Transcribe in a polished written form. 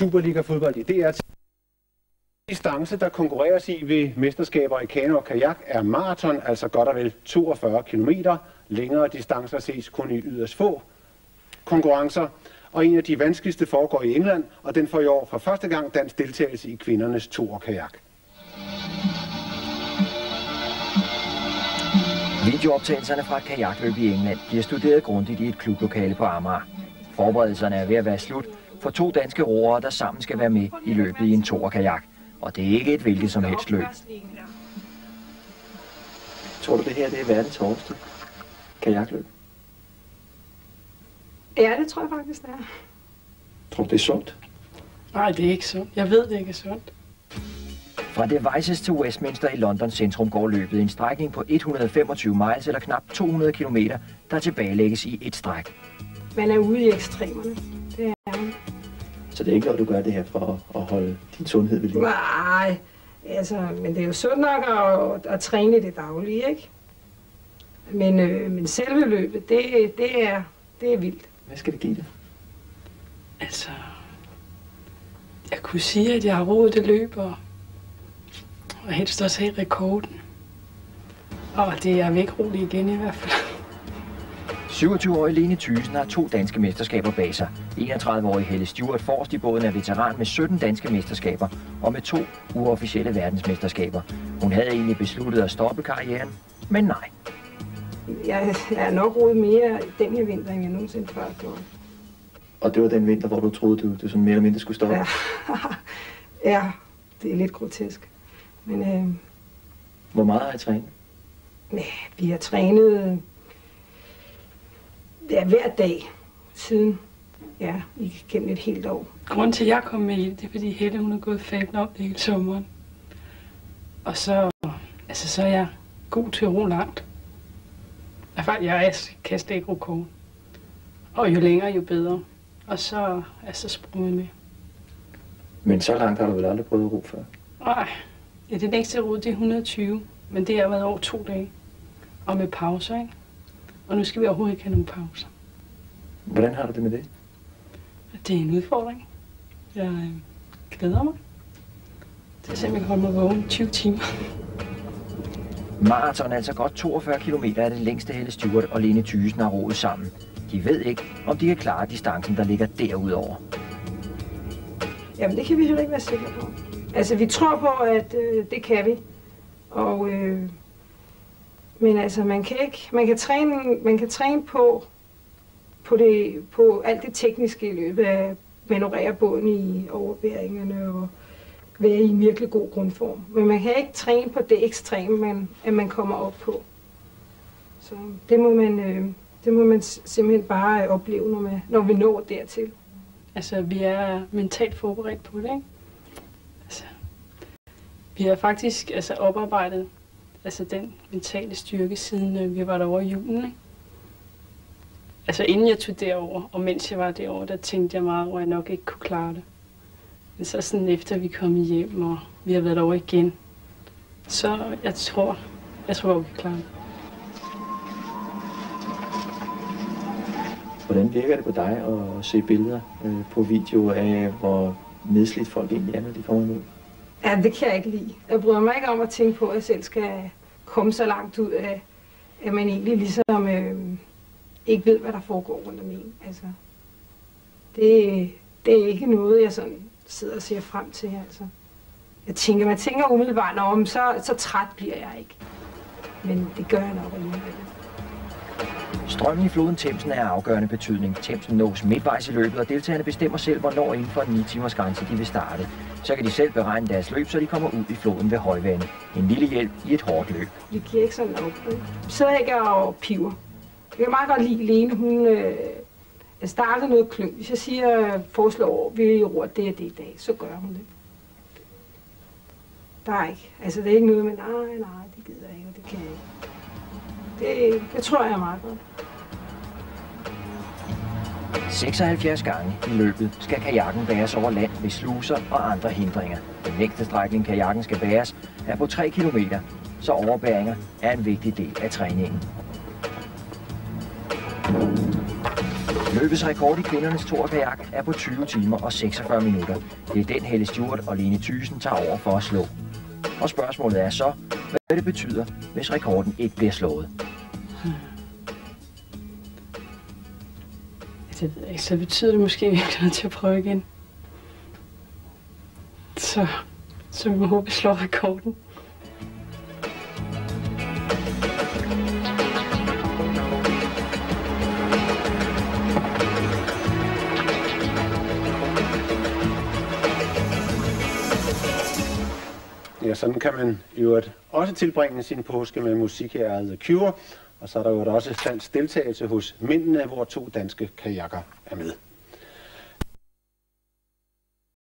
Superliga-fodbold i DR. Distance, der konkurreres i ved mesterskaber i kano og kajak, er maraton, altså godt og vel 42 km. Længere distancer ses kun i yderst få konkurrencer. Og en af de vanskeligste foregår i England, og den får i år for første gang dansk deltagelse i kvindernes toer kajak. Videooptagelserne fra et kajakløb i England bliver studeret grundigt i et klublokale på Amager. Forberedelserne er ved at være slut for 2 danske roere, der sammen skal være med i løbet i en toer-kajak. Og det er ikke et hvilket som helst løb. Tror du, det her det er verdens hårdeste kajakløb? Ja, det tror jeg faktisk, det er. Tror du, det er sundt? Nej, det er ikke sundt. Jeg ved, det ikke er sundt. Fra Devizes til Westminster i Londons centrum går løbet en strækning på 125 miles eller knap 200 km, der tilbagelægges i et stræk. Man er ude i ekstremerne. Det er man. Så det er ikke noget, du gør det her for at holde din sundhed ved liv? Nej, altså, men det er jo sundt nok at træne i det daglige, ikke? Men selve løbet, det er vildt. Hvad skal det give dig? Altså, jeg kunne sige, at jeg har roet det løb, og helst også have rekorden. Og det er væk roligt igen i hvert fald. 27-årige Lene Thyssen har 2 danske mesterskaber bag sig. 31-årige Helle Stewart forrest i båden er veteran med 17 danske mesterskaber og med 2 uofficielle verdensmesterskaber. Hun havde egentlig besluttet at stoppe karrieren, men nej. Jeg er nok roet mere den her vinter, end jeg nogensinde før gjorde. Og det var den vinter, hvor du troede, du sådan mere eller mindre skulle stoppe? Ja, ja, det er lidt grotesk. Men, hvor meget har I trænet? Ja, vi har trænet hver dag siden, gennem et helt år. Grunden til, at jeg kom med i det er, fordi Helle, hun har gået fablen op det hele sommeren. Og så er jeg god til at ro langt. Jeg kan slet ikke ro kort. Og jo længere, jo bedre. Og så er så sprunget med. Men så langt har du vel aldrig prøvet at ro før? Nej, ja, det længste jeg roede, det er 120. Men det har været over 2 dage. Og med pauser, ikke? Og nu skal vi overhovedet ikke have nogen pauser. Hvordan har du det med det? Det er en udfordring. Jeg glæder mig. Det er simpelthen, jeg kan holde mig vågen 20 timer. Maraton, altså godt 42 km, er det længste Helle Stewart og Lene Thyssen har roet sammen. De ved ikke, om de kan klare distancen, der ligger derudover. Jamen, det kan vi jo ikke være sikre på. Altså, vi tror på, at det kan vi. Og, men altså, man kan træne på alt det tekniske i løbet af manøvrere båden i overbæringerne og være i en virkelig god grundform. Men man kan ikke træne på det ekstreme, man kommer op på. Så det må man simpelthen bare opleve, når vi når dertil. Altså, vi er mentalt forberedt på det, ikke? Altså, vi har faktisk oparbejdet den mentale styrke, siden vi var derovre i julen, ikke? Altså, inden jeg tog derover, og mens jeg var derovre, der tænkte jeg meget over, at jeg nok ikke kunne klare det. Men så sådan efter vi kom hjem, og vi har været derovre igen, så jeg tror, vi kan klare det. Hvordan virker det på dig at se billeder på video af, hvor nedslidt folk egentlig er, når de kommer ud? Ja, det kan jeg ikke lide. Jeg bryder mig ikke om at tænke på, at jeg selv skal komme så langt ud af, at man egentlig ligesom ikke ved, hvad der foregår rundt om en. Altså, det er ikke noget, jeg sådan sidder og ser frem til. Altså. Man tænker umiddelbart, om så træt bliver jeg ikke. Men det gør jeg nok alligevel. Strømmen i floden Themsen er af afgørende betydning. Themsen nås midtvejs i løbet, og deltagerne bestemmer selv, hvornår inden for en 9-timers grænse de vil starte. Så kan de selv beregne deres løb, så de kommer ud i floden ved højvande. En lille hjælp i et hårdt løb. Vi giver ikke sådan op. Vi sidder ikke og piver. Jeg kan meget godt lide Lene. Hun starter noget kløn. Hvis jeg foreslår, at vi ror det og det i dag, så gør hun det. Der er ikke. Altså, det er ikke noget med, nej, det gider jeg ikke, og det kan jeg ikke. Det tror jeg er meget godt. 76 gange i løbet skal kajakken bæres over land ved sluser og andre hindringer. Den længste strækning kajakken skal bæres er på 3 km, så overbæringer er en vigtig del af træningen. Løbets rekord i kvindernes toerkajak er på 20 timer og 46 minutter. Det er den, Helle Stewart og Lene Thyssen tager over for at slå. Og spørgsmålet er så, hvad det betyder, hvis rekorden ikke bliver slået. Det ved jeg ikke, så betyder det måske, at vi er nødt til at prøve igen. Så vi må håbe, at slår rekorden. Ja, sådan kan man jo også tilbringe sin påske med musik her af The Cure. Og så er der jo også dansk deltagelse hos mændene, hvor 2 danske kajakker er med.